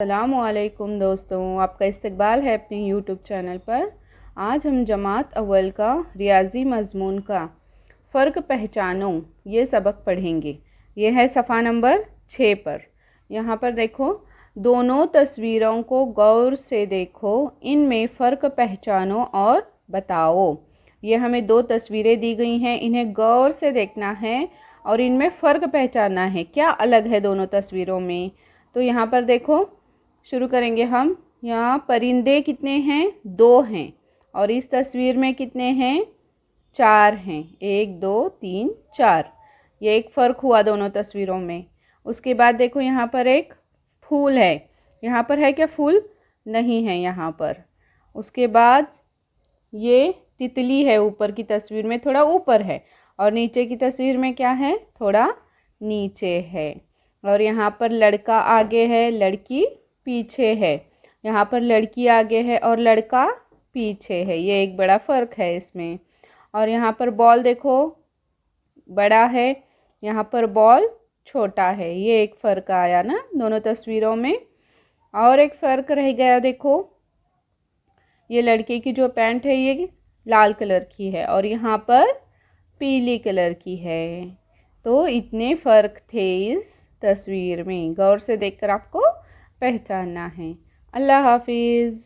अस्सलामुअलैकुम दोस्तों, आपका इस्तकबाल है अपने यूट्यूब चैनल पर। आज हम जमात अव्वल का रियाजी मज़मून का फ़र्क पहचानो ये सबक पढ़ेंगे। ये है सफ़ा नंबर 6 पर। यहाँ पर देखो, दोनों तस्वीरों को गौर से देखो, इनमें फ़र्क पहचानो और बताओ। ये हमें दो तस्वीरें दी गई हैं, इन्हें गौर से देखना है और इनमें फ़र्क पहचानना है, क्या अलग है दोनों तस्वीरों में। तो यहाँ पर देखो, शुरू करेंगे हम। यहाँ परिंदे कितने हैं? 2 हैं। और इस तस्वीर में कितने हैं? 4 हैं। 1 2 3 4। ये एक फ़र्क हुआ दोनों तस्वीरों में। उसके बाद देखो, यहाँ पर एक फूल है। यहाँ पर है क्या फूल? नहीं है यहाँ पर। उसके बाद ये तितली है, ऊपर की तस्वीर में थोड़ा ऊपर है और नीचे की तस्वीर में क्या है? थोड़ा नीचे है। और यहाँ पर लड़का आगे है, लड़की पीछे है। यहाँ पर लड़की आगे है और लड़का पीछे है। ये एक बड़ा फ़र्क है इसमें। और यहाँ पर बॉल देखो, बड़ा है, यहाँ पर बॉल छोटा है। ये एक फ़र्क आया ना दोनों तस्वीरों में। और एक फ़र्क रह गया, देखो, ये लड़के की जो पैंट है ये लाल कलर की है और यहाँ पर पीली कलर की है। तो इतने फ़र्क थे इस तस्वीर में, गौर से देखकर आपको पहचानना है। अल्लाह हाफिज़।